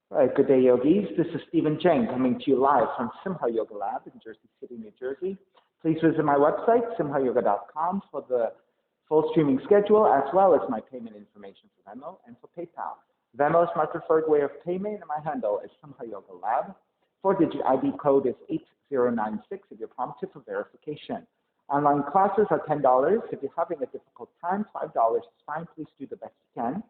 Right, good day, yogis. This is Stephen Cheng coming to you live from Simha Yoga Lab in Jersey City, New Jersey. Please visit my website, simhayoga.com, for the full streaming schedule, as well as my payment information for Venmo and for PayPal. Venmo is my preferred way of payment, and my handle is Simha Yoga Lab. 4-digit ID code is 8096 if you're prompted for verification. Online classes are $10. If you're having a difficult time, $5 is fine. Please do the best you can.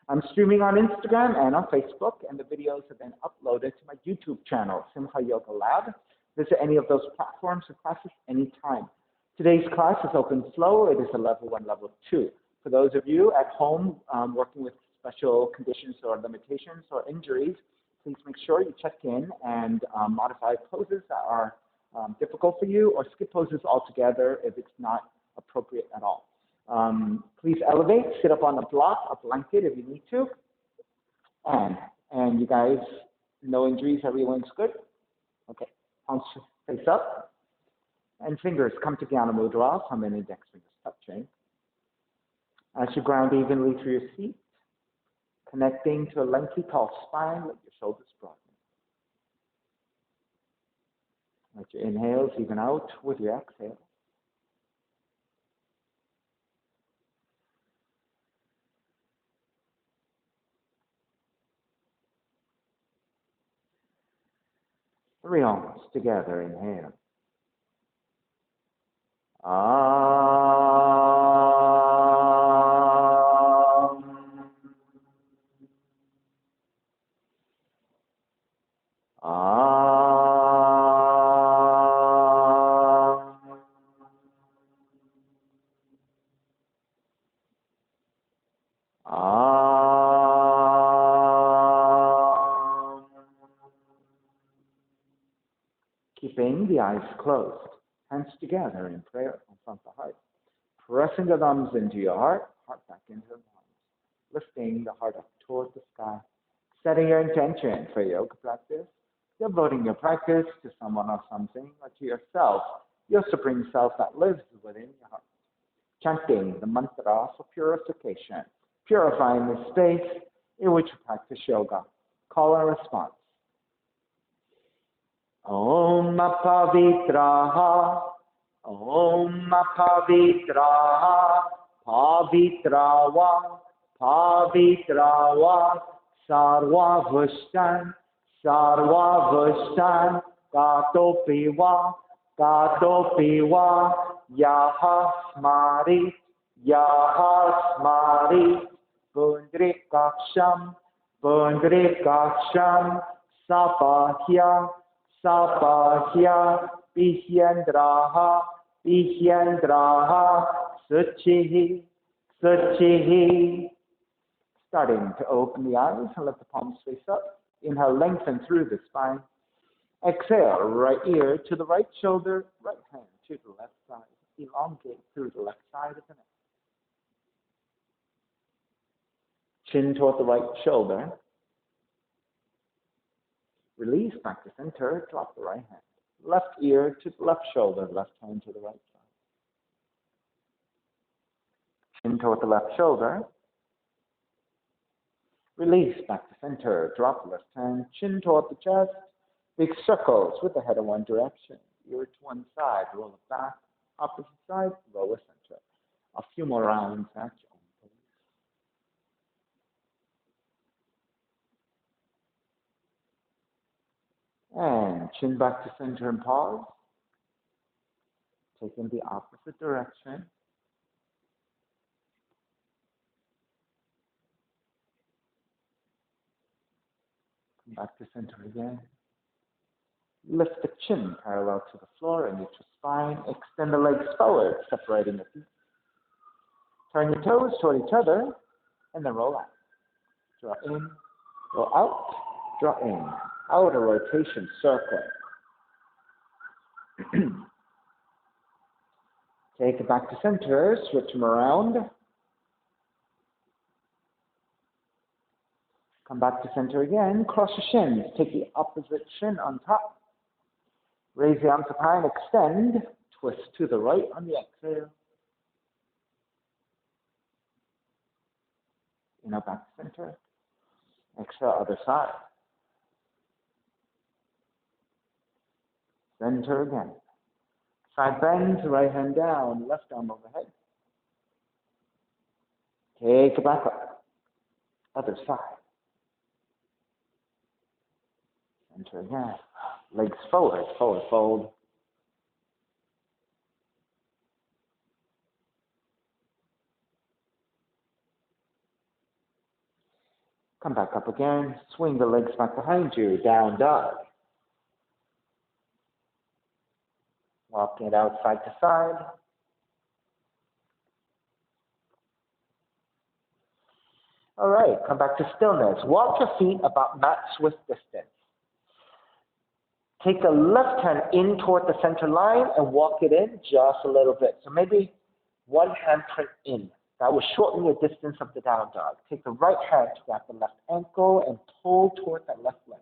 I'm streaming on Instagram and on Facebook, and the videos have been uploaded to my YouTube channel, Simha Yoga Lab. Visit any of those platforms or classes anytime. Today's class is open flow. It is a level 1, level 2. For those of you at home working with special conditions or limitations or injuries, please make sure you check in and modify poses that are difficult for you, or skip poses altogether if it's not appropriate at all. Please elevate, sit up on a block, a blanket if you need to. And you guys, no injuries, everyone's good? Okay, palms face up. And fingers come to Jnana Mudra, thumb and index fingers touching. As you ground evenly through your seat, connecting to a lengthy, tall spine, let your shoulders broaden. Let your inhales even out with your exhale. Three arms together, inhale. Keeping the eyes closed, hands together in prayer in front of the heart. Pressing the thumbs into your heart, heart back into the palms. Lifting the heart up toward the sky. Setting your intention for yoga practice. Devoting your practice to someone or something, or to yourself, your supreme self that lives within your heart. Chanting the mantra for purification, purifying the space in which you practice yoga. Call and response. Om Pavitraha, Om Pavitraha, Pavitrava, Pavitrava, Sarva Vushtan, Gatopiva, Yaha Smari, Bundrikaksham, Sapahya, Pihyandraha, Suchihi. Starting to open the eyes and let the palms face up. Inhale, lengthen through the spine. Exhale, right ear to the right shoulder, right hand to the left side. Elongate through the left side of the neck. Chin toward the right shoulder. Release back to center, drop the right hand. Left ear to the left shoulder, left hand to the right side. Chin toward the left shoulder. Release back to center, drop the left hand, chin toward the chest. Big circles with the head in one direction. Ear to one side, roll it back. Opposite side, lower center. A few more rounds at your own pace. And chin back to center and pause. Take in the opposite direction. Come back to center again. Lift the chin parallel to the floor and neutral spine. Extend the legs forward, separating the feet. Turn your toes toward each other, and then roll out. Draw in, roll out, draw in. Outer rotation circle. Take it back to center, switch them around. Come back to center again, cross your shins. Take the opposite shin on top. Raise the arms up high and extend. Twist to the right on the exhale. Inhale, back to center. Exhale, other side. Center again. Side bends, right hand down, left arm overhead. Take it back up. Other side. Center again. Legs forward, forward fold. Come back up again. Swing the legs back behind you. Down dog. Walking it out side to side. All right, come back to stillness. Walk your feet about mat width distance. Take the left hand in toward the center line and walk it in just a little bit. So maybe one hand print in. That will shorten your distance of the down dog. Take the right hand to grab the left ankle and pull toward that left leg.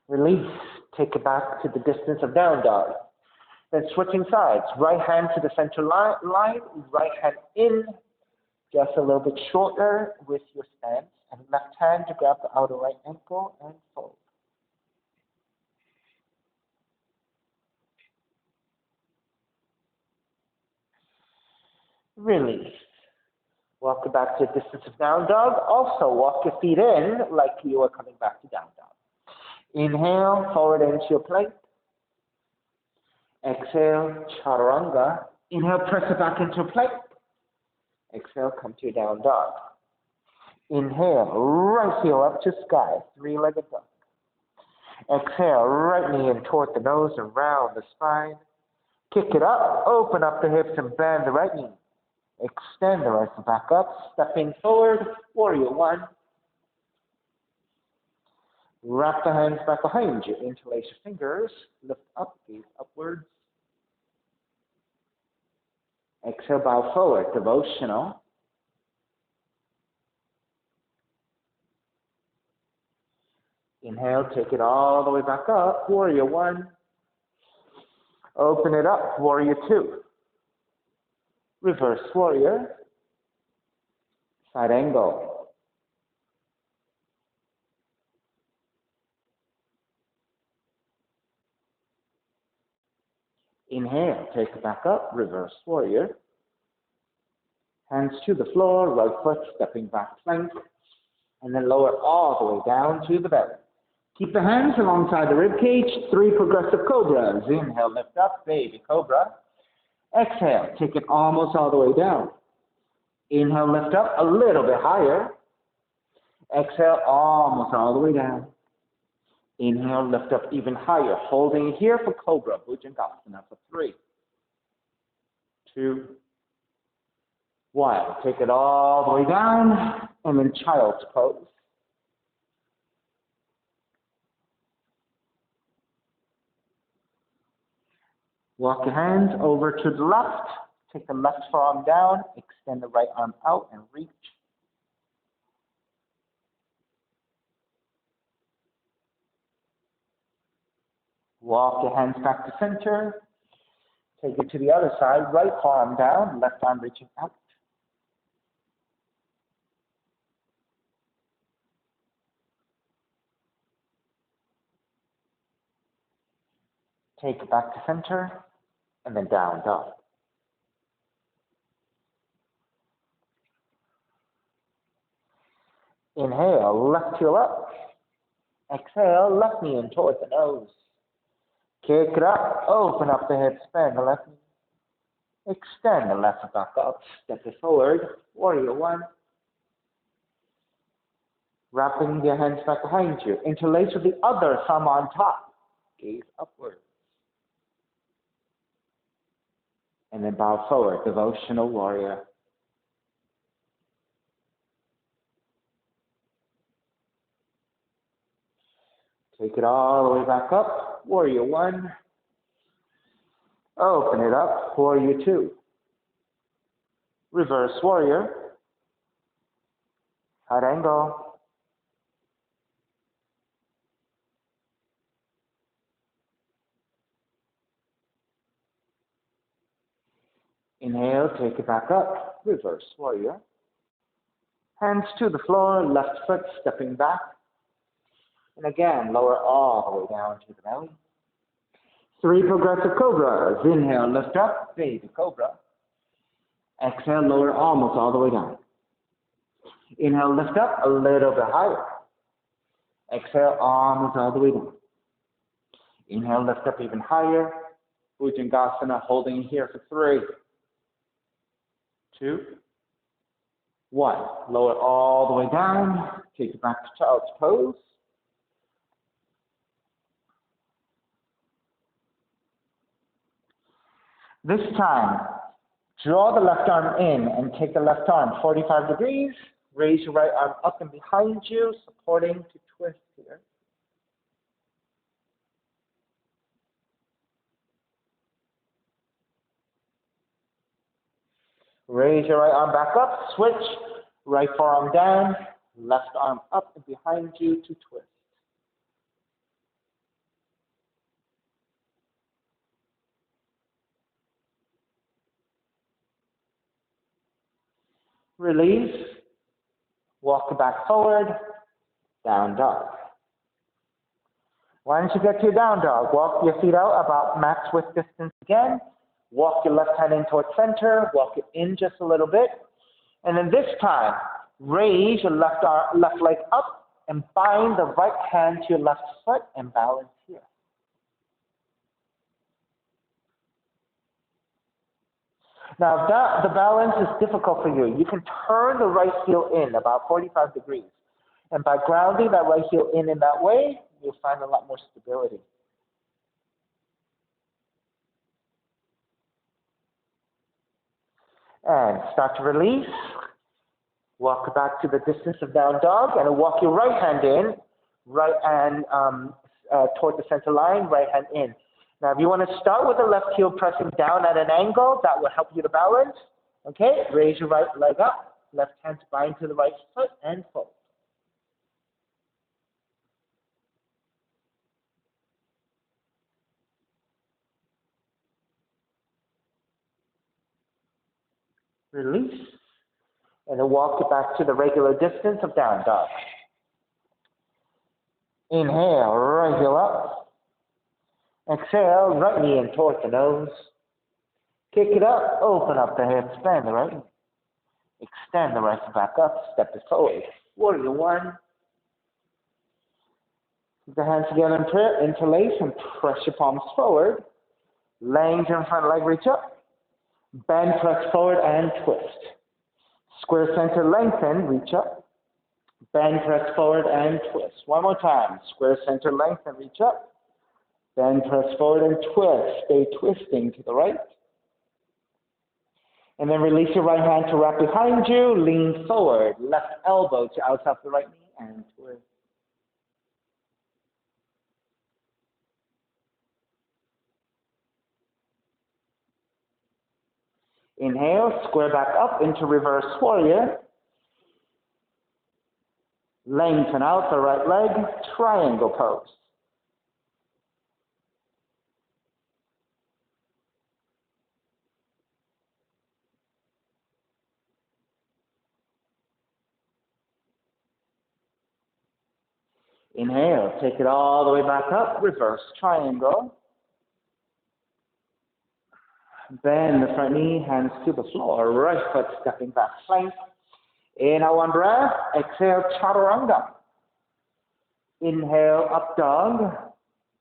Release. Take it back to the distance of down dog. Then switching sides. Right hand to the center line. Right hand in. Just a little bit shorter with your stance. And left hand to grab the outer right ankle and fold. Release. Walk it back to the distance of down dog. Also walk your feet in like you are coming back to down dog. Inhale, forward into your plank. Exhale, chaturanga. Inhale, press it back into a plank. Exhale, come to your down dog. Inhale, right heel up to sky, three-legged dog. Exhale, right knee in toward the nose and round the spine. Kick it up, open up the hips and bend the right knee. Extend the right foot back up, stepping forward, warrior one. Wrap the hands back behind you, interlace your fingers, lift up, gaze upwards. Exhale, bow forward, devotional. Inhale, take it all the way back up, warrior one. Open it up, warrior two. Reverse warrior. Side angle. Inhale, take it back up, reverse warrior. Hands to the floor, right foot stepping back plank, and then lower all the way down to the belly. Keep the hands alongside the rib cage, 3 progressive cobras. Inhale, lift up, baby cobra. Exhale, take it almost all the way down. Inhale, lift up a little bit higher. Exhale, almost all the way down. Inhale, lift up even higher, holding here for cobra, Bhujangasana for 3, 2, 1. Take it all the way down, and then child's pose. Walk your hands over to the left. Take the left forearm down, extend the right arm out and reach. Walk your hands back to center. Take it to the other side, right forearm down, left arm reaching out. Take it back to center, and then down dog. Inhale, left heel up. Exhale, left knee in toward the nose. Kick it up, open up the hips, bend the left knee. Extend the left foot back up, step it forward, warrior one. Wrapping your hands back behind you. Interlace with the other thumb on top. Gaze upward. And then bow forward, devotional warrior. Take it all the way back up, warrior one. Open it up, warrior two. Reverse warrior. Side angle. take it back up, reverse warrior. Hands to the floor, left foot stepping back. And again, lower all the way down to the belly. 3 progressive cobras. Inhale, lift up, baby cobra. Exhale, lower almost all the way down. Inhale, lift up a little bit higher. Exhale, almost all the way down. Inhale, lift up even higher. Bhujangasana, holding here for 3, 2, 1. Lower all the way down. Take it back to child's pose. This time, draw the left arm in and take the left arm 45 degrees. Raise your right arm up and behind you, supporting to twist here. Raise your right arm back up, switch, right forearm down, left arm up and behind you to twist. Release, walk back forward, down dog. Once you get to your down dog, walk your feet out about max width distance again. Walk your left hand in towards center, walk it in just a little bit. And then this time, raise your left leg up and bind the right hand to your left foot and balance here. Now, if the balance is difficult for you, you can turn the right heel in about 45 degrees. And by grounding that right heel in that way, you'll find a lot more stability. And start to release. Walk back to the distance of down dog and walk your right hand in, right hand toward the center line, right hand in. Now, if you want to start with the left heel pressing down at an angle, that will help you to balance. Okay, raise your right leg up, left hand to bind to the right foot and fold. Release, and then walk it back to the regular distance of down dog. Inhale, right heel up. Exhale, right knee in towards the nose. Kick it up, open up the hips, bend the right knee. Extend the right foot back up, step it forward. Warrior 1. Keep the hands together in prayer, interlace and press your palms forward. Lengthen front leg, reach up. Bend, press forward and twist. Square center, lengthen, reach up. Bend, press forward and twist. One more time. Square center, lengthen, reach up. Bend, press forward and twist. Stay twisting to the right. And then release your right hand to wrap behind you. Lean forward. Left elbow to outside the right knee and twist. Inhale, square back up into reverse warrior. Lengthen out the right leg, triangle pose. Inhale, take it all the way back up, reverse triangle. Bend the front knee, hands to the floor, right foot stepping back, plank. Inhale, one breath. Exhale, chaturanga. Inhale, up dog.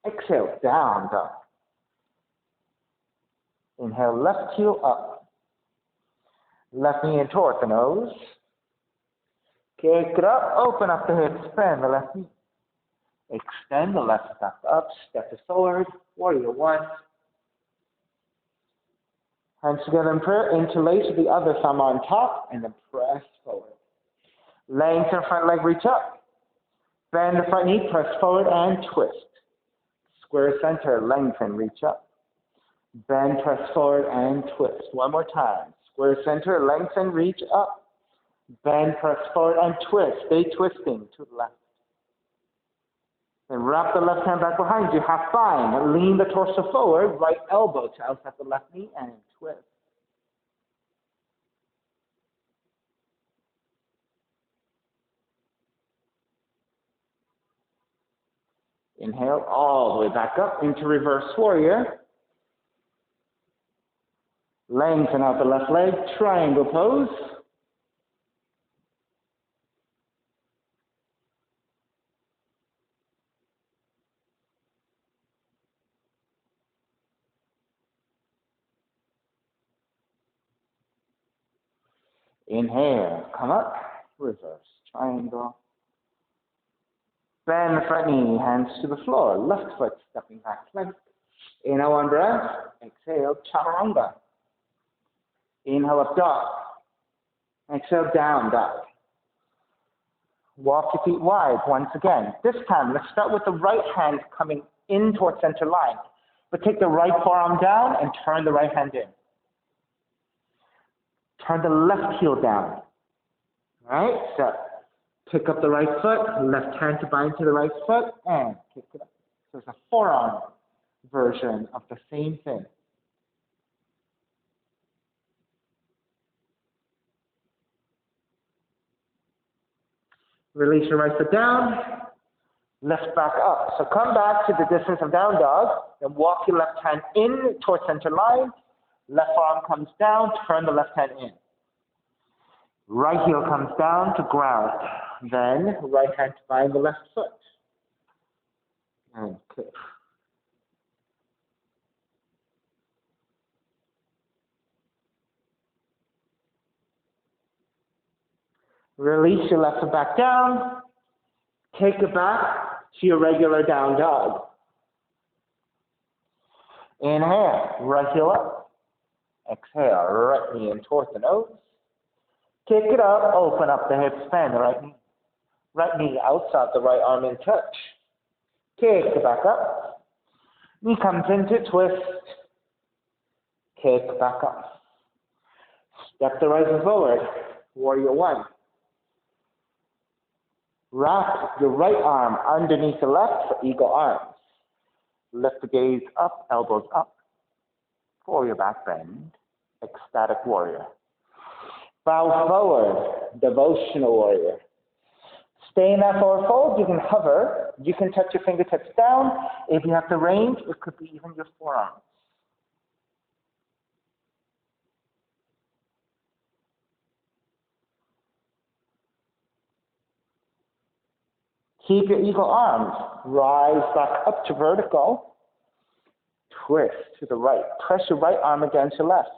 Exhale, down dog. Inhale, left heel up. Left knee in toward the nose. Kick it up, open up the hips, bend the left knee. Extend the left back up, step it forward, warrior 1. Hands together in prayer, interlace with the other thumb on top, and then press forward. Lengthen front leg, reach up. Bend the front knee, press forward and twist. Square center, lengthen, reach up. Bend, press forward and twist. One more time. Square center, lengthen, reach up. Bend, press forward and twist. Stay twisting to the left. Then wrap the left hand back behind you, half bind. Lean the torso forward, right elbow to outside the left knee and twist. Inhale all the way back up into reverse warrior. Lengthen out the left leg, triangle pose. Inhale, come up, reverse triangle. Bend the front knee, hands to the floor, left foot stepping back plank. Inhale, one breath. Exhale, chaturanga. Inhale, up dog. Exhale, down dog. Walk your feet wide once again. This time, let's start with the right hand coming in towards center line. But take the right forearm down and turn the right hand in. Turn the left heel down. All right, so pick up the right foot, left hand to bind to the right foot, and kick it up. So it's a forearm version of the same thing. Release your right foot down, lift back up. So come back to the distance of down dog, then walk your left hand in towards center line. Left arm comes down, turn the left hand in. Right heel comes down to ground. Then right hand to bind the left foot. And kick. Release your left foot back down. Take it back to your regular down dog. Inhale, right heel up. Exhale, right knee in towards the nose. Kick it up, open up the hips, bend the right knee. Right knee outside the right arm in touch. Kick it back up. Knee comes into twist. Kick back up. Step the right foot forward. Warrior one. Wrap your right arm underneath the left for eagle arms. Lift the gaze up, elbows up. Warrior back bend. Ecstatic warrior. Bow forward, devotional warrior. Stay in that forward fold. You can hover. You can touch your fingertips down. If you have the range, it could be even your forearms. Keep your eagle arms. Rise back up to vertical. Twist to the right. Press your right arm against your left.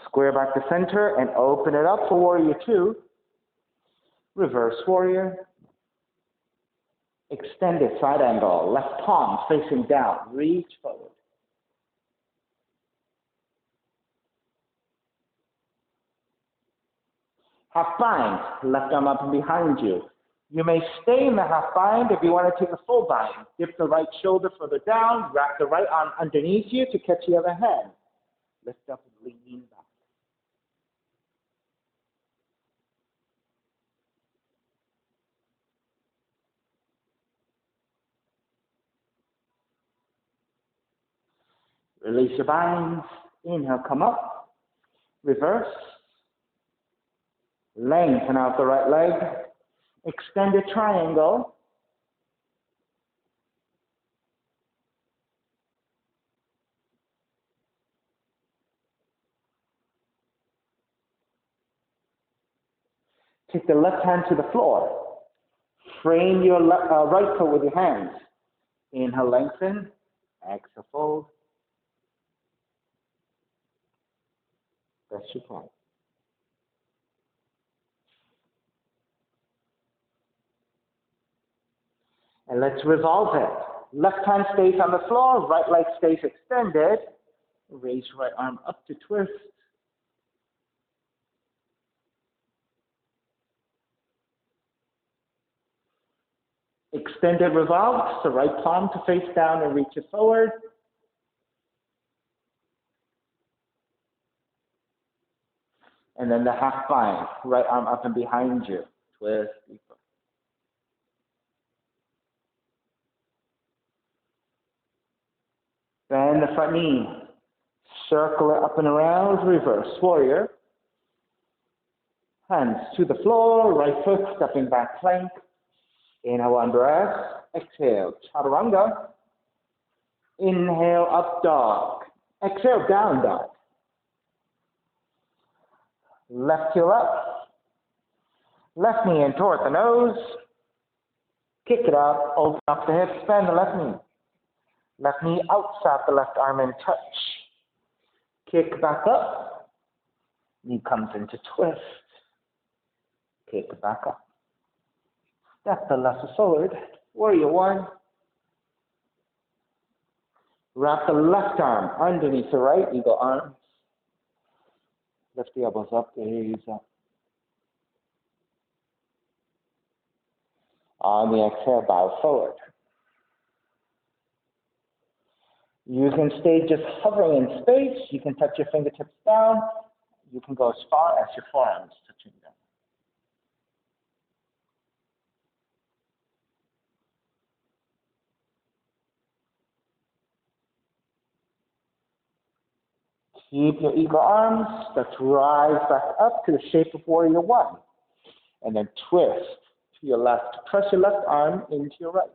Square back to center and open it up for warrior two. Reverse warrior. Extended side angle. Left palm facing down. Reach forward. Half bind. Left arm up and behind you. You may stay in the half bind if you want to take a full bind. Dip the right shoulder further down. Wrap the right arm underneath you to catch the other hand. Lift up and lean back. Release your binds. Inhale, come up. Reverse. Lengthen out the right leg. Extended triangle. Take the left hand to the floor. Frame your right foot with your hands. Inhale, lengthen. Exhale, fold. Best you can. And let's revolve it. Left hand stays on the floor, right leg stays extended. Raise right arm up to twist. Extended revolve, so right palm to face down and reach it forward. And then the half bind, right arm up and behind you. Twist deeper. Bend the front knee. Circle it up and around, reverse warrior. Hands to the floor, right foot stepping back plank. Inhale, one breath. Exhale, chaturanga. Inhale, up dog. Exhale, down dog. Left heel up. Left knee in toward the nose. Kick it up, open up the hips, bend the left knee. Left knee outside the left arm and touch. Kick back up. Knee comes into twist. Kick back up. Step the left foot forward. Warrior one. Wrap the left arm underneath the right, eagle arms. Lift the elbows up, gaze up. On the exhale, bow forward. You can stay just hovering in space. You can touch your fingertips down. You can go as far as your forearms touching down. Keep your eagle arms. Let's rise back up to the shape of warrior one. And then twist to your left. Press your left arm into your right.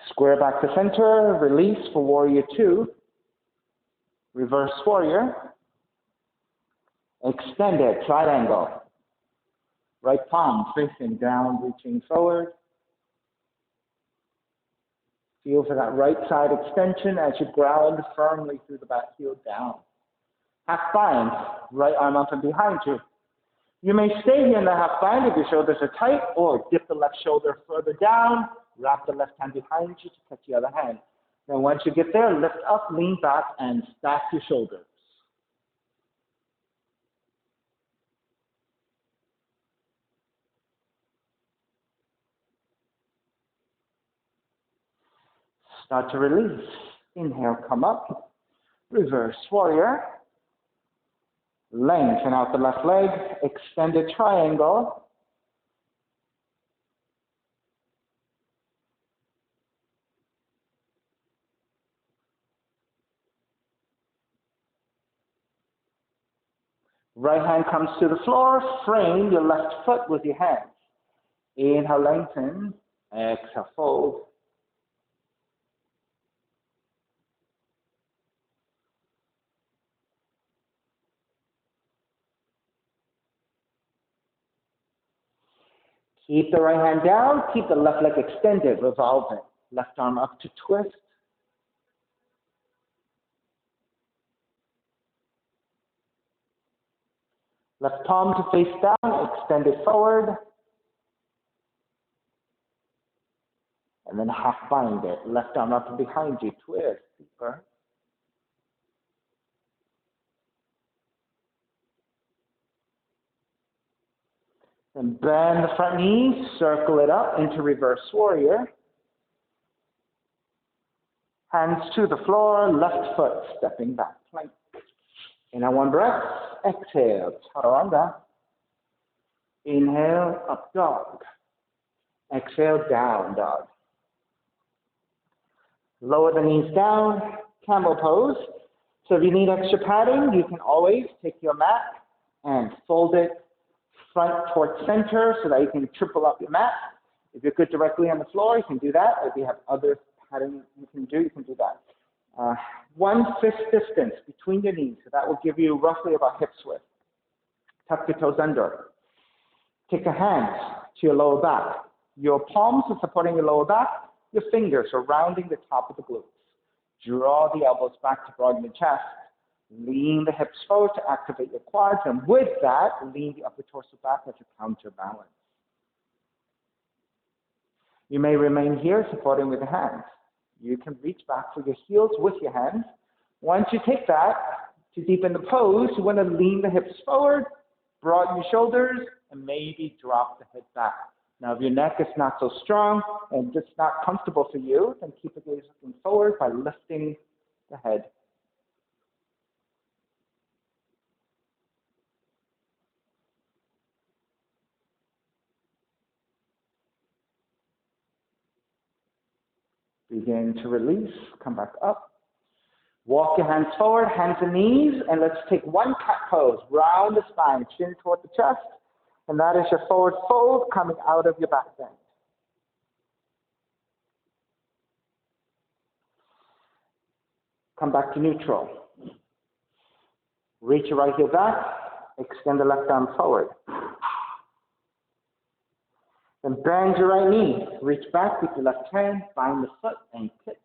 Square back to center. Release for warrior two. Reverse warrior. Extended triangle. Right palm facing down, reaching forward. Feel for that right side extension as you ground firmly through the back heel down. Half bind, right arm up and behind you. You may stay here in the half bind if your shoulders are tight, or dip the left shoulder further down, wrap the left hand behind you to touch the other hand. Then once you get there, lift up, lean back, and stack your shoulders. Start to release. Inhale, come up. Reverse warrior. Lengthen out the left leg. Extended triangle. Right hand comes to the floor. Frame your left foot with your hands. Inhale, lengthen. Exhale, fold. Keep the right hand down. Keep the left leg extended, revolving. Left arm up to twist. Left palm to face down, extend it forward. And then half bind it. Left arm up and behind you, twist deeper. Then bend the front knee, circle it up into reverse warrior. Hands to the floor, left foot stepping back, plank. Inhale, one breath. Exhale, chaturanga. Inhale, up dog. Exhale, down dog. Lower the knees down, camel pose. So if you need extra padding, you can always take your mat and fold it front towards center so that you can triple up your mat. If you're good directly on the floor, you can do that. If you have other padding you can do that. 1 fist distance between your knees, so that will give you roughly about hip width. Tuck your toes under. Take your hands to your lower back. Your palms are supporting your lower back. Your fingers are rounding the top of the glutes. Draw the elbows back to broaden the chest. Lean the hips forward to activate your quads, and with that, lean the upper torso back as a counterbalance. You may remain here supporting with the hands. You can reach back for your heels with your hands. Once you take that, to deepen the pose, you want to lean the hips forward, broaden your shoulders, and maybe drop the head back. Now, if your neck is not so strong and just not comfortable for you, then keep the gaze looking forward by lifting the head. Begin to release, come back up. Walk your hands forward, hands and knees, and let's take one cat pose. Round the spine, chin toward the chest. And that is your forward fold coming out of your back bend. Come back to neutral. Reach your right heel back, extend the left arm forward. Then bend your right knee, reach back with your left hand, bind the foot, and kick.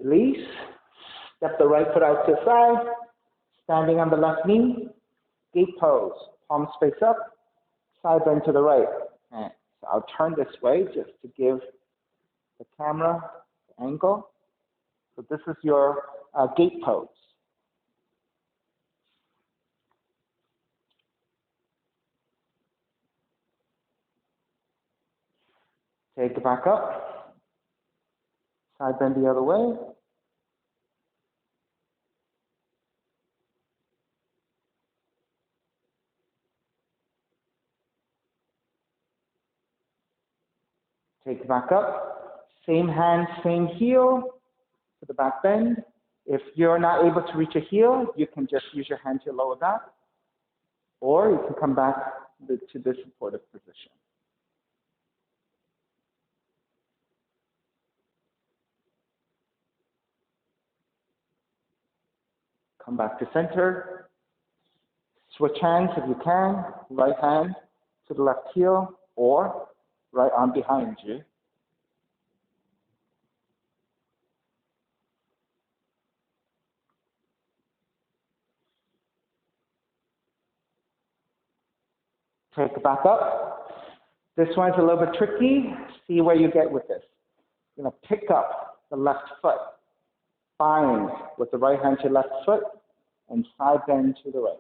Release, step the right foot out to the side, standing on the left knee, gate pose, palms face up, side bend to the right. And so I'll turn this way just to give the camera the angle. So this is your gate pose. Take it back up, side bend the other way. Take it back up, same hand, same heel to the back bend. If you're not able to reach a heel, you can just use your hand to your lower back, or you can come back to this supportive position. Come back to center. Switch hands if you can. Right hand to the left heel, or right arm behind you. Take it back up. This one's a little bit tricky. See where you get with this. You're going to pick up the left foot. Bind with the right hand to your left foot, and side bend to the right.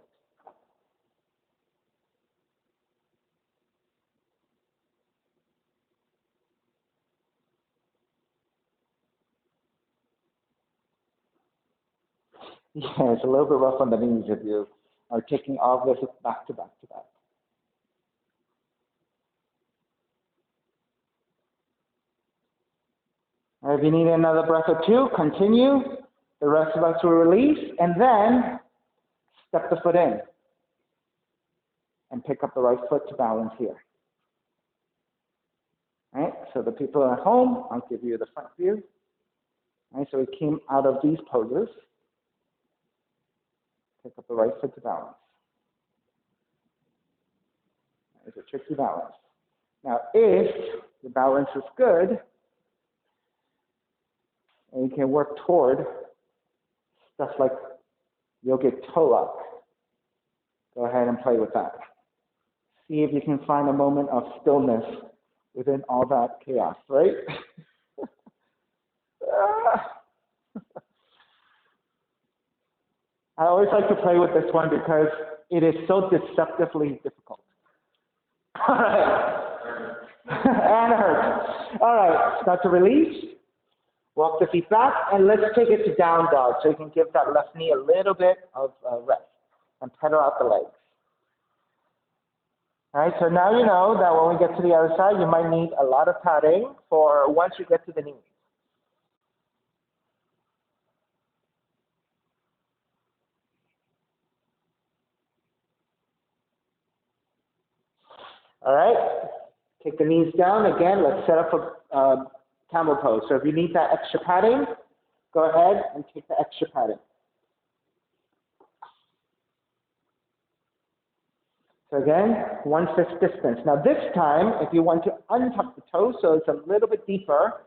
Yeah, it's a little bit rough on the knees if you are taking all this back to back to back. If you need another breath or two, continue. The rest of us will release, and then step the foot in and pick up the right foot to balance here. All right, so the people at home, I'll give you the front view. All right, so we came out of these poses. Pick up the right foot to balance. It's a tricky balance. Now, if the balance is good, and you can work toward stuff like yogic toe up, go ahead and play with that. See if you can find a moment of stillness within all that chaos, right? I always like to play with this one because it is so deceptively difficult. All right. And it hurts. All right, start to release. Walk the feet back, and let's take it to down dog so you can give that left knee a little bit of rest and pedal out the legs. All right, so now you know that when we get to the other side, you might need a lot of padding for once you get to the knees. All right, take the knees down. Again, let's set up a camel pose. So if you need that extra padding, go ahead and take the extra padding. So again, 1/5 distance. Now this time, if you want to untuck the toes, so it's a little bit deeper,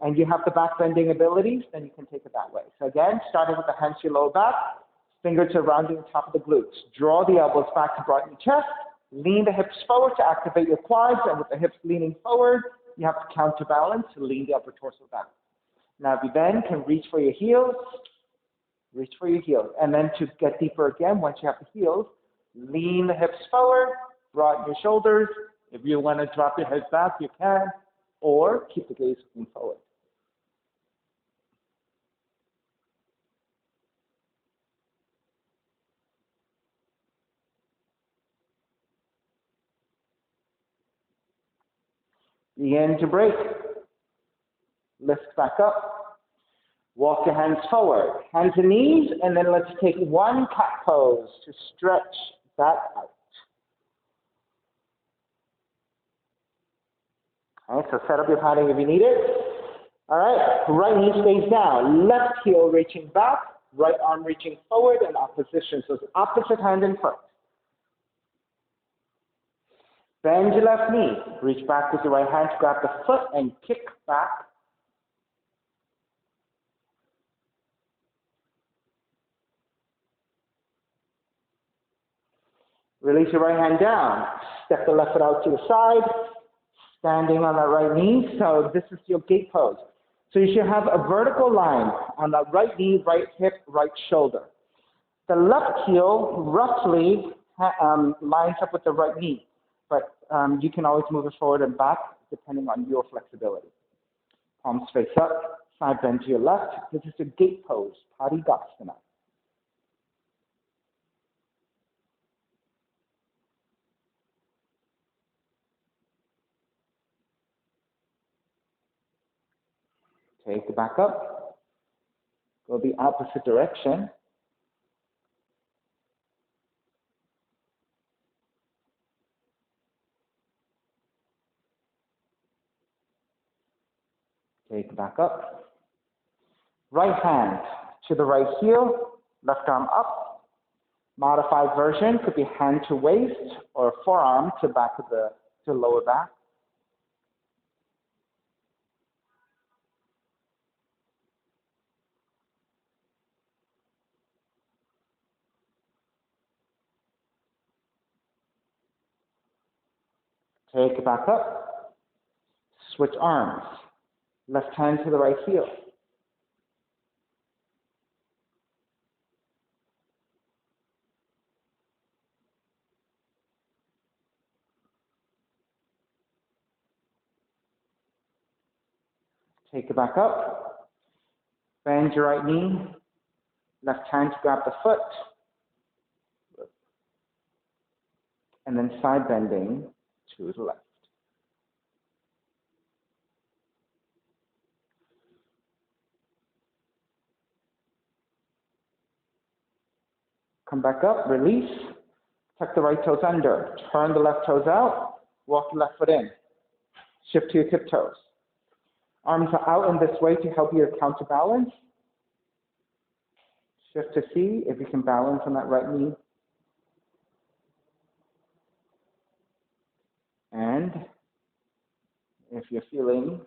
and you have the back bending abilities, then you can take it that way. So again, starting with the hands to your lower back, fingers surrounding the top of the glutes. Draw the elbows back to broaden your chest. Lean the hips forward to activate your quads, and with the hips leaning forward, you have to counterbalance to lean the upper torso back. Now if you then can reach for your heels, and then to get deeper again, once you have the heels, lean the hips forward, broaden your shoulders. If you want to drop your head back, you can, or keep the gaze looking forward. Begin to break. Lift back up. Walk your hands forward, hands and knees, and then let's take one cat pose to stretch that out. All right, so set up your padding if you need it. All right, right knee stays down, left heel reaching back, right arm reaching forward in opposition. So it's opposite hand and foot. Bend your left knee, reach back with your right hand to grab the foot and kick back. Release your right hand down. Step the left foot out to the side, standing on that right knee. So this is your gate pose. So you should have a vertical line on the right knee, right hip, right shoulder. The left heel roughly lines up with the right knee, but you can always move it forward and back depending on your flexibility. Palms face up, side bend to your left. This is a gate pose, Padidasana. Take it back up, go the opposite direction. Take it back up. Right hand to the right heel, left arm up. Modified version could be hand to waist or forearm to back of to lower back. Take it back up. Switch arms. Left hand to the right heel. Take it back up. Bend your right knee. Left hand to grab the foot. And then side bending to the left. Come back up, release. Tuck the right toes under. Turn the left toes out. Walk the left foot in. Shift to your tiptoes. Arms are out in this way to help you counterbalance. Shift to see if you can balance on that right knee. And if you're feeling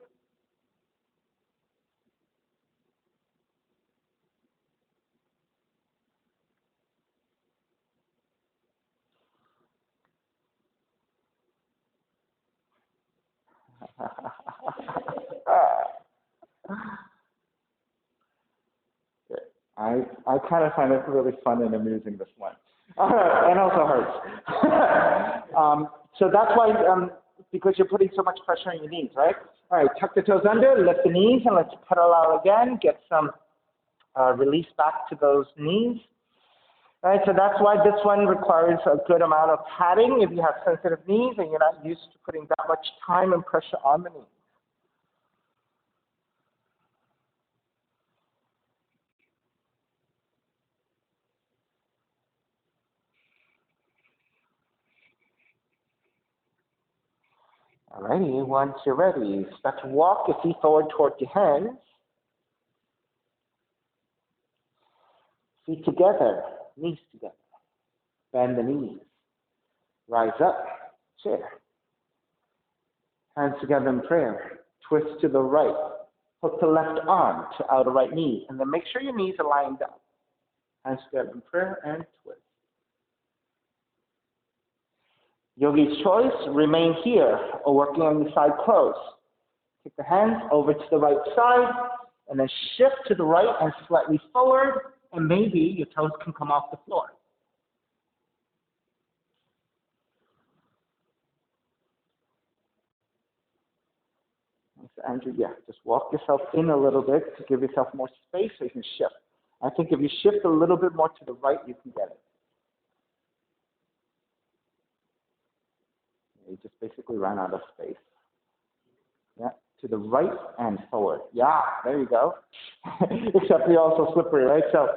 I kind of find it really fun and amusing, this one. And also hurts. So that's why, because you're putting so much pressure on your knees, right? All right, tuck the toes under, lift the knees, and let's pedal out again. Get some release back to those knees. All right, so that's why this one requires a good amount of padding if you have sensitive knees and you're not used to putting that much time and pressure on the knees. Alrighty, once you're ready, start to walk your feet forward toward your hands. Feet together, knees together. Bend the knees. Rise up, chair. Hands together in prayer. Twist to the right. Hook the left arm to outer right knee. And then make sure your knees are lined up. Hands together in prayer and twist. Yogi's choice, remain here or working on the side close. Take the hands over to the right side and then shift to the right and slightly forward, and maybe your toes can come off the floor. So Andrew, yeah, just walk yourself in a little bit to give yourself more space so you can shift. I think if you shift a little bit more to the right, you can get it. You just basically run out of space. Yeah, to the right and forward. Yeah, there you go. Except you're also slippery, right? So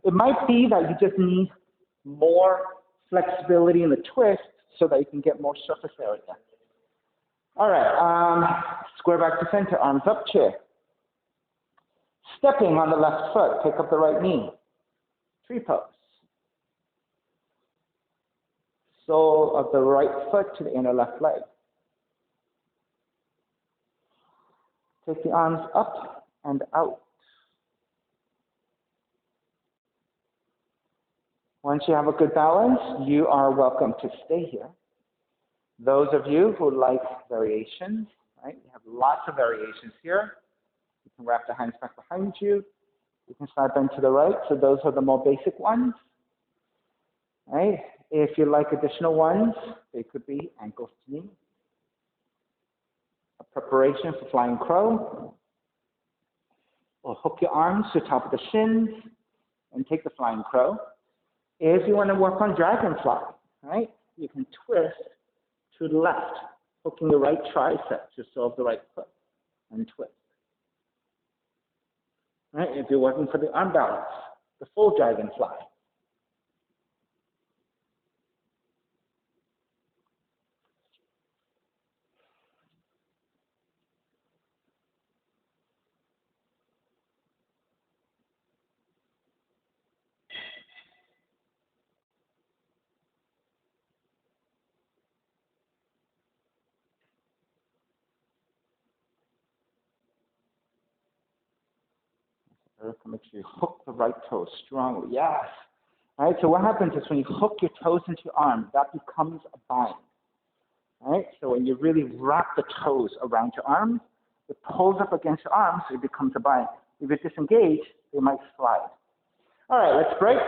it might be that you just need more flexibility in the twist so that you can get more surface area. All right, square back to center, arms up, chair. Stepping on the left foot, pick up the right knee. Tree pose. Sole of the right foot to the inner left leg. Take the arms up and out. Once you have a good balance, you are welcome to stay here. Those of you who like variations, right? You have lots of variations here. You can wrap the hands back behind you. You can slide bend to the right. So those are the more basic ones, right? If you like additional ones, they could be ankles to knee. A preparation for flying crow. Or hook your arms to the top of the shins and take the flying crow. If you want to work on dragonfly, right? You can twist to the left, hooking the right tricep to solve the right foot and twist. Right? If you're working for the arm balance, the full dragonfly. Make sure you hook the right toe strongly. Yes. All right. So what happens is when you hook your toes into your arm, that becomes a bind. All right. So when you really wrap the toes around your arms, it pulls up against your arms, so it becomes a bind. If you disengage, they might slide. All right. Let's break.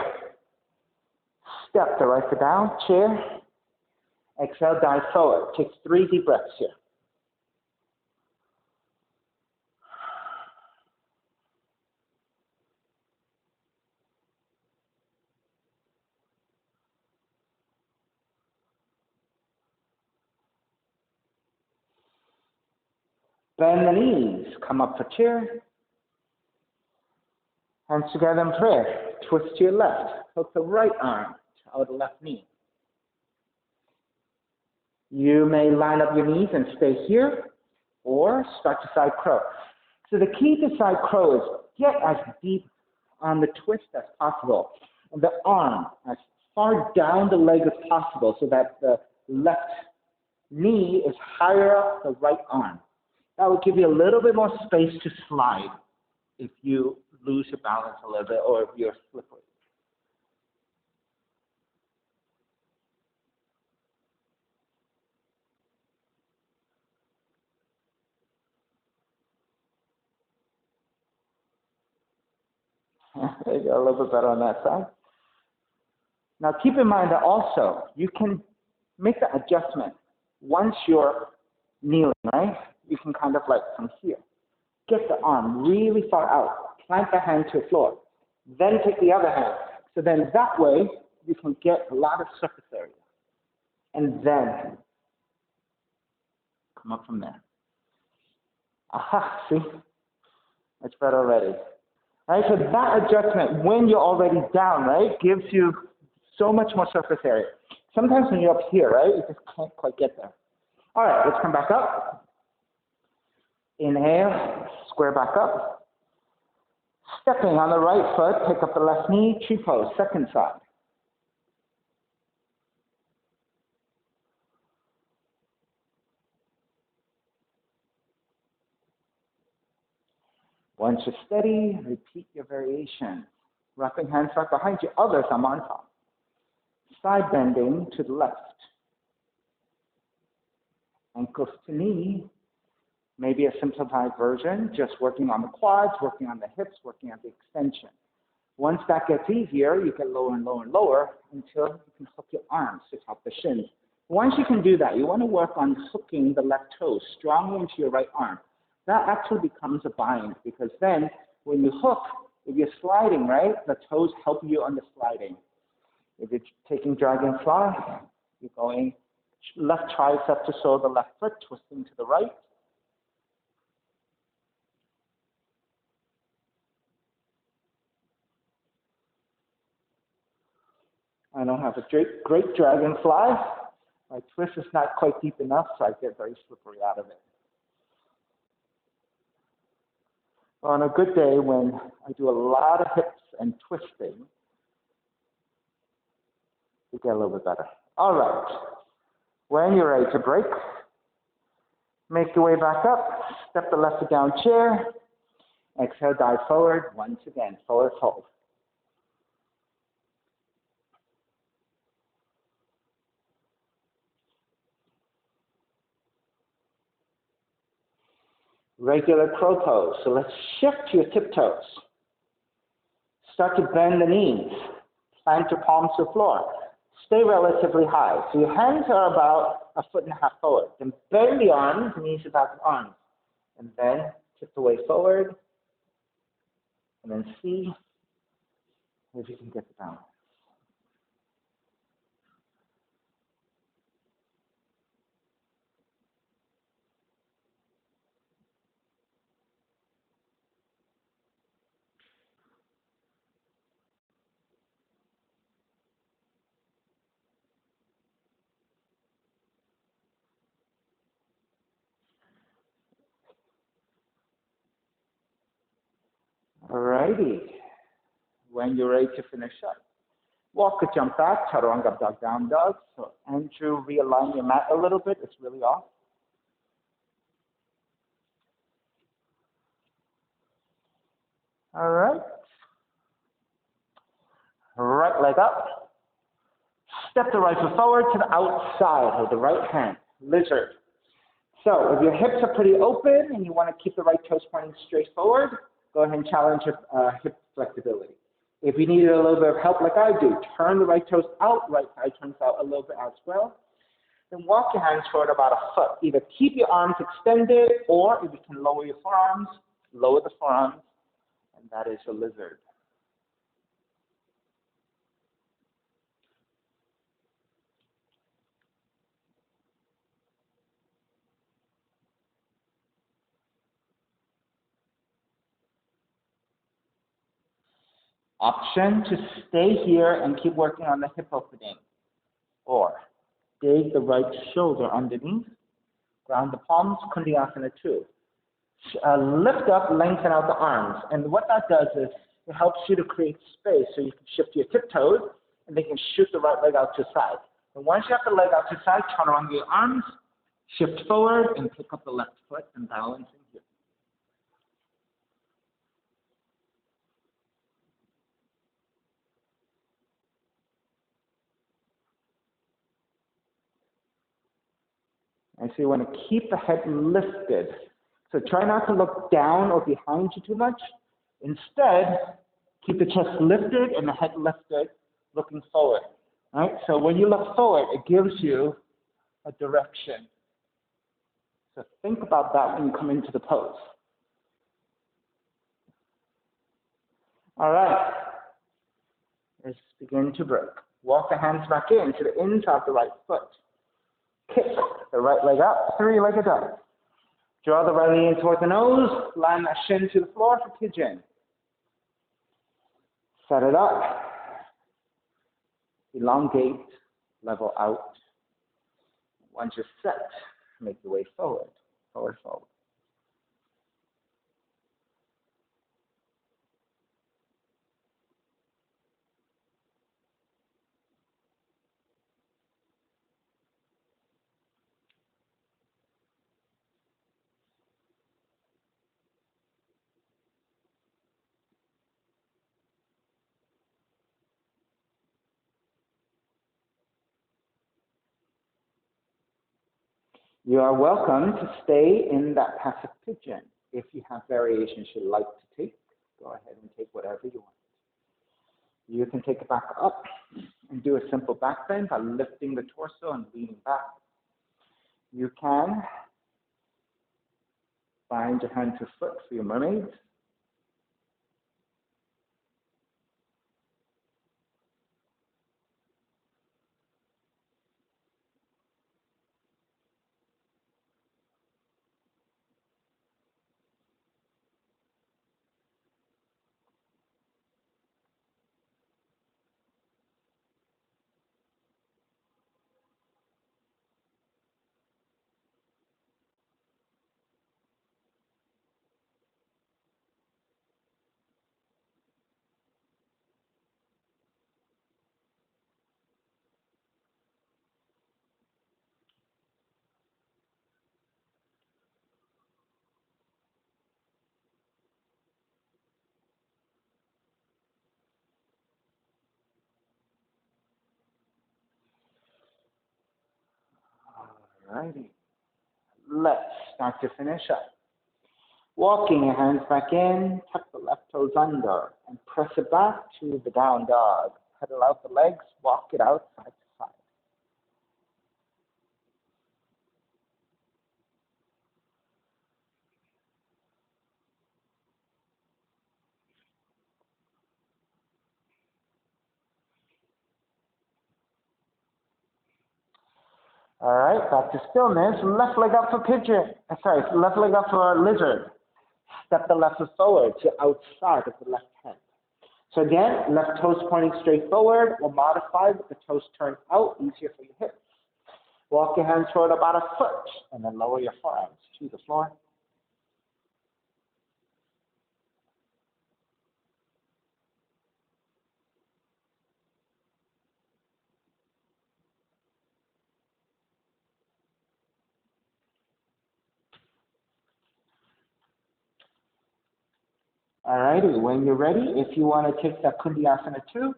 Step the right foot down. Chair. Exhale. Dive forward. Take 3 deep breaths here. Bend the knees, come up for chair. Hands together in prayer. Twist to your left. Hook the right arm to the left knee. You may line up your knees and stay here, or start to side crow. So the key to side crow is get as deep on the twist as possible, and the arm as far down the leg as possible so that the left knee is higher up the right arm. That will give you a little bit more space to slide if you lose your balance a little bit or if you're slippery. There you go, a little bit better on that side. Now keep in mind that also you can make the adjustment once you're kneeling, right? You can kind of like from here, get the arm really far out, plant the hand to the floor, then take the other hand. So then that way you can get a lot of surface area. And then come up from there. Aha, see? Much better already. All right, so that adjustment when you're already down, right, gives you so much more surface area. Sometimes when you're up here, right, you just can't quite get there. All right, let's come back up. Inhale, square back up. Stepping on the right foot, pick up the left knee, tree pose, second side. Once you're steady, repeat your variation. Wrapping hands back behind you, other thumb on top. Side bending to the left. Ankles to knee. Maybe a simplified version, just working on the quads, working on the hips, working on the extension. Once that gets easier, you get lower and lower and lower until you can hook your arms to top the shins. Once you can do that, you want to work on hooking the left toe strongly into your right arm. That actually becomes a bind because then when you hook, if you're sliding, right, the toes help you on the sliding. If you're taking dragonfly, you're going left tricep to sole the left foot, twisting to the right. I don't have a great dragonfly. My twist is not quite deep enough, so I get very slippery out of it. On a good day when I do a lot of hips and twisting, you get a little bit better. All right. When you're ready to break, make your way back up. Step the left foot down chair. Exhale, dive forward. Once again, forward fold. Regular crow pose. So let's shift to your tiptoes. Start to bend the knees. Plant your palms to the floor. Stay relatively high. So your hands are about 1.5 feet forward. Then bend the arms, knees to back of arms. And then tip the way forward. And then see if you can get the balance. Alrighty. When you're ready to finish up, walk or jump back, chaturanga dog, down dog. So Andrew, realign your mat a little bit. It's really off. All right. Right leg up. Step the right foot forward to the outside with the right hand. Lizard. So if your hips are pretty open and you want to keep the right toes pointing straight forward, go ahead and challenge your hip flexibility. If you need a little bit of help like I do, turn the right toes out, right thigh turns out a little bit as well. Then walk your hands forward about 1 foot. Either keep your arms extended, or if you can lower your forearms, lower the forearms, and that is a lizard. Option to stay here and keep working on the hip opening, or dig the right shoulder underneath, ground the palms, Kundiyasana 2. Lift up, lengthen out the arms. And what that does is it helps you to create space so you can shift your tiptoes and they can shoot the right leg out to the side. And once you have the leg out to the side, turn around your arms, shift forward, and pick up the left foot and balance in here. And so you want to keep the head lifted. So try not to look down or behind you too much. Instead, keep the chest lifted and the head lifted, looking forward. All right? So when you look forward, it gives you a direction. So think about that when you come into the pose. All right. Let's begin to break. Walk the hands back in to the inside of the right foot. Kick the right leg up, three-legged up. Draw the right knee in toward the nose. Line that shin to the floor for pigeon. Set it up. Elongate, level out. Once you're set, make your way forward, forward fold. You are welcome to stay in that passive pigeon. If you have variations you'd like to take, go ahead and take whatever you want. You can take it back up and do a simple back bend by lifting the torso and leaning back. You can bind your hand to foot for your mermaids. Alrighty. Let's start to finish up. Walking your hands back in, tuck the left toes under, and press it back to the down dog. Pedal out the legs, walk it out side to side. All right, back to stillness. Left leg up for pigeon. Left leg up for lizard. Step the left foot forward to outside of the left hand. So again, left toes pointing straight forward. We'll modify with the toes turned out, easier for your hips. Walk your hands forward about a foot, and then lower your forearms to the floor. Alrighty, when you're ready, if you want to take that Kundiyasana 2,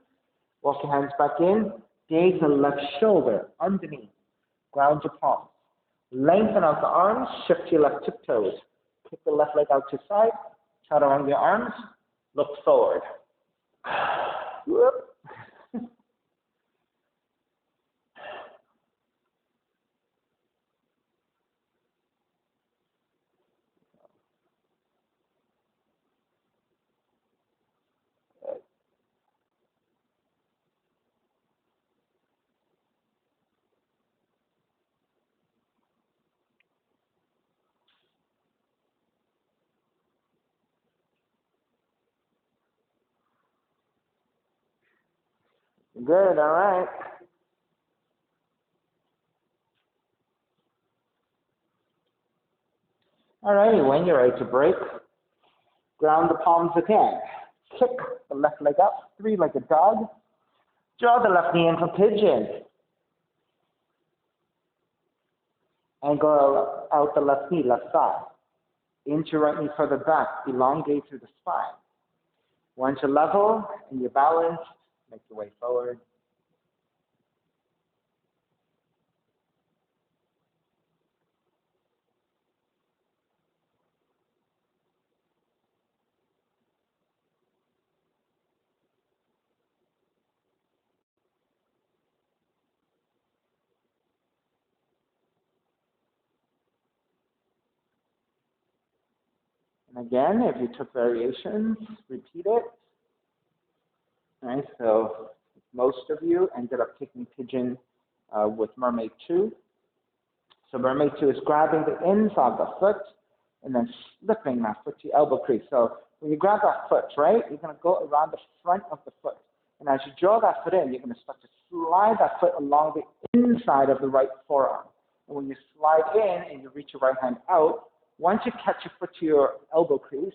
walk your hands back in, gaze the left shoulder underneath, ground your palms. Lengthen out the arms, shift your left tiptoes. Kick the left leg out to side, chaturanga your arms, look forward. Whoop. Good, all right. Alrighty, when you're ready to break, ground the palms again. Kick the left leg up, three-legged dog. Draw the left knee in for pigeon. And go out the left knee, left side. Inch your right knee further back, elongate through the spine. Once you're level and you're balanced, make your way forward. And again, if you took variations, repeat it. All right, so most of you ended up taking pigeon with Mermaid 2. So Mermaid 2 is grabbing the inside of the foot and then slipping that foot to your elbow crease. So when you grab that foot, right, you're going to go around the front of the foot. And as you draw that foot in, you're going to start to slide that foot along the inside of the right forearm. And when you slide in and you reach your right hand out, once you catch your foot to your elbow crease,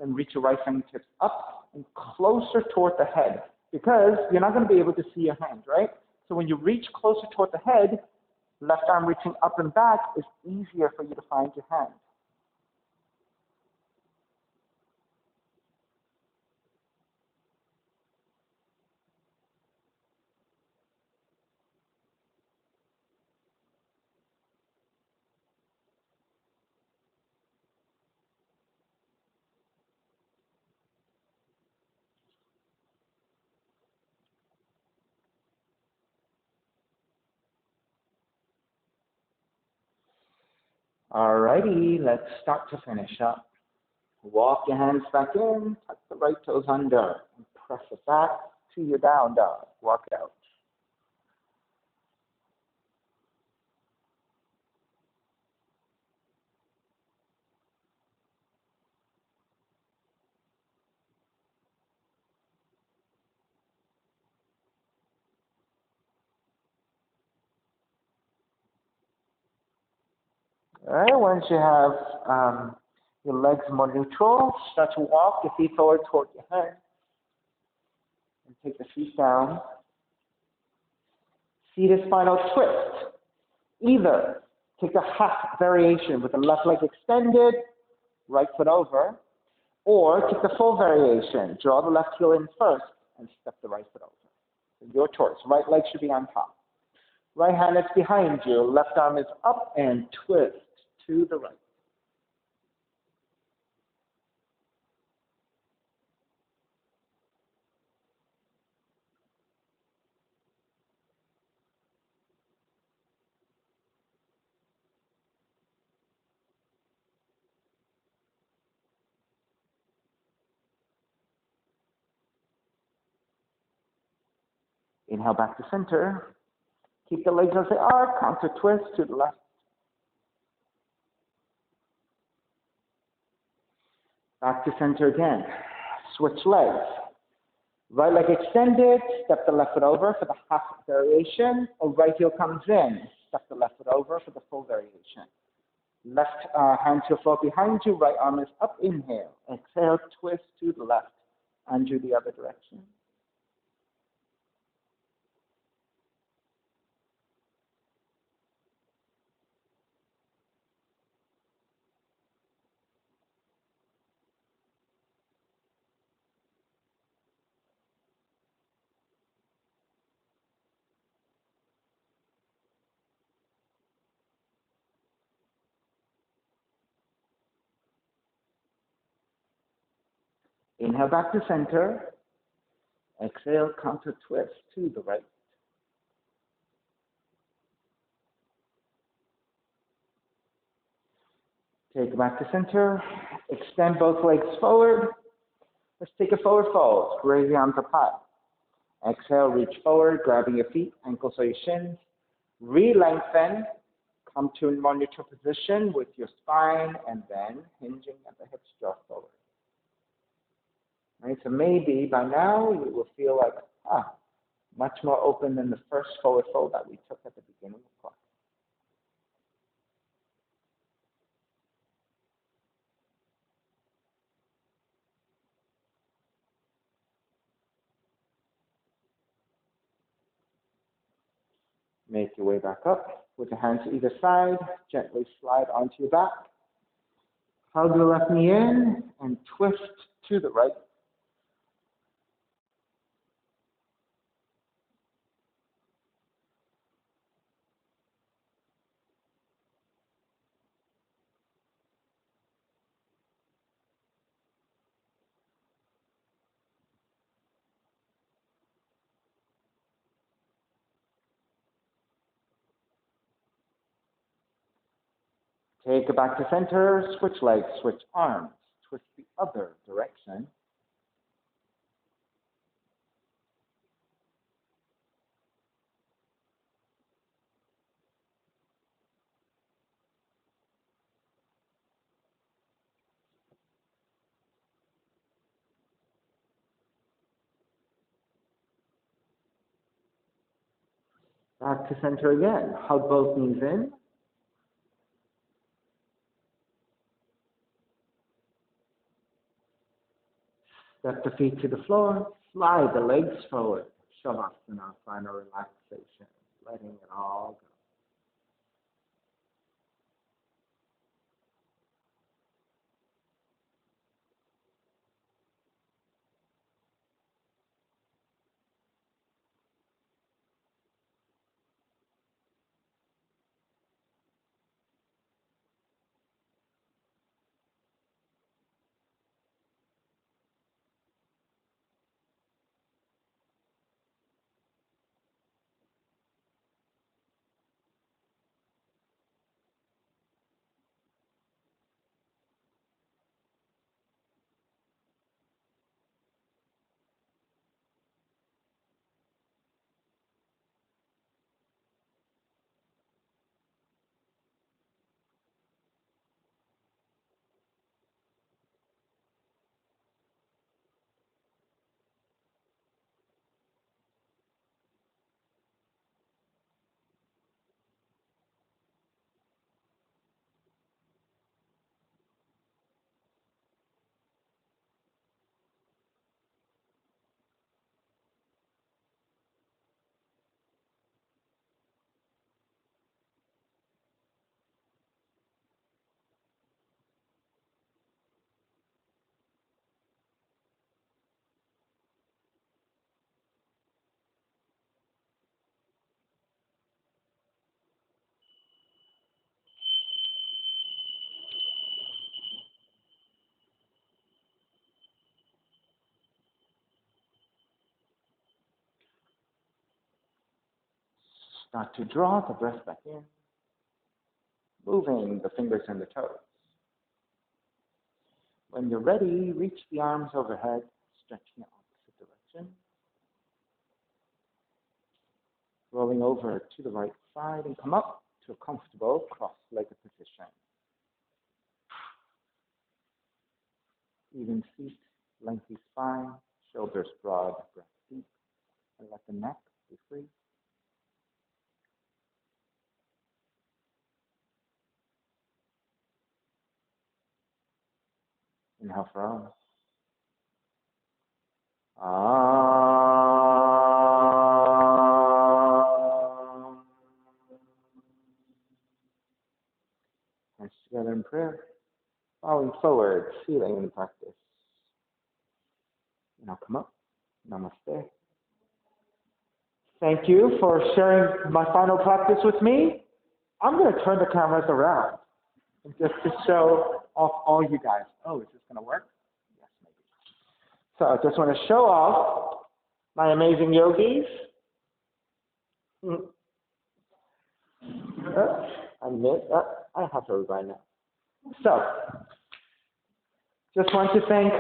then reach your right fingertips up and closer toward the head, because you're not going to be able to see your hand, right? So when you reach closer toward the head, left arm reaching up and back is easier for you to find your hand. Alrighty, let's start to finish up. Walk your hands back in, tuck the right toes under, and press it back to your down dog. Walk it out. All right, once you have your legs more neutral, start to walk your feet forward toward your head. And take the feet down. Seated spinal twist. Either take a half variation with the left leg extended, right foot over, or take the full variation. Draw the left heel in first and step the right foot over. So your choice. Right leg should be on top. Right hand is behind you. Left arm is up and twist to the right. Inhale back to center. Keep the legs as they are. Counter twist to the left. Back to center again. Switch legs. Right leg extended. Step the left foot over for the half variation. Or right heel comes in. Step the left foot over for the full variation. Left hand to the floor behind you. Right arm is up. Inhale. Exhale. Twist to the left. And do the other direction. Inhale back to center. Exhale, counter twist to the right. Take it back to center. Extend both legs forward. Let's take a forward fold. Raise the arms up high. Exhale, reach forward, grabbing your feet, ankles or your shins. Re-lengthen. Come to a more neutral position with your spine and then hinging at the hips, draw forward. Right, so maybe by now you will feel like, much more open than the first forward fold that we took at the beginning of class. Make your way back up with your hands to either side. Gently slide onto your back. Hug the left knee in and twist to the right. Take it back to center. Switch legs, switch arms. Twist the other direction. Back to center again. Hug both knees in. Step the feet to the floor. Slide the legs forward. Shavasana, final relaxation. Letting it all go. Start to draw the breath back in, moving the fingers and the toes. When you're ready, reach the arms overhead, stretching in the opposite direction. Rolling over to the right side and come up to a comfortable cross-legged position. Even seat, lengthy spine, shoulders broad, breath deep, and let the neck be free. Inhale for arms. Hands together in prayer. Falling forward, feeling in practice. Now come up. Namaste. Thank you for sharing my final practice with me. I'm going to turn the cameras around just to show off all you guys. Oh, is this going to work? Yes, maybe. So I just want to show off my amazing yogis. I have her right now. So, just want to thank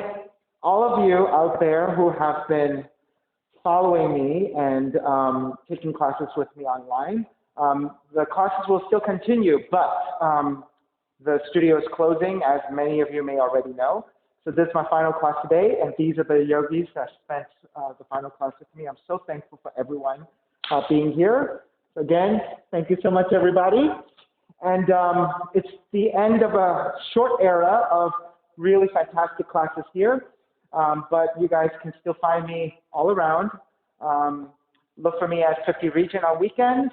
all of you out there who have been following me and taking classes with me online. The classes will still continue, but the studio is closing, as many of you may already know. So this is my final class today, and these are the yogis that spent the final class with me. I'm so thankful for everyone being here. So again, thank you so much, everybody. And it's the end of a short era of really fantastic classes here. But you guys can still find me all around. Look for me at 50 Region on weekends.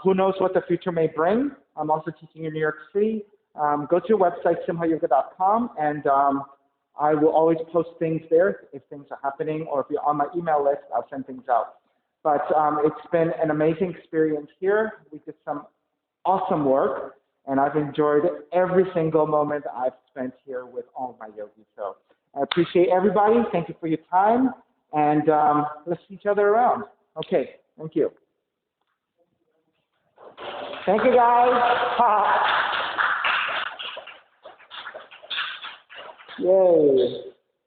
Who knows what the future may bring. I'm also teaching in New York City. Go to your website, simhayoga.com, and I will always post things there if things are happening, or if you're on my email list, I'll send things out. But it's been an amazing experience here. We did some awesome work, and I've enjoyed every single moment I've spent here with all my yogis. So I appreciate everybody. Thank you for your time, and let's see each other around. Okay, thank you. Thank you, guys. Yay.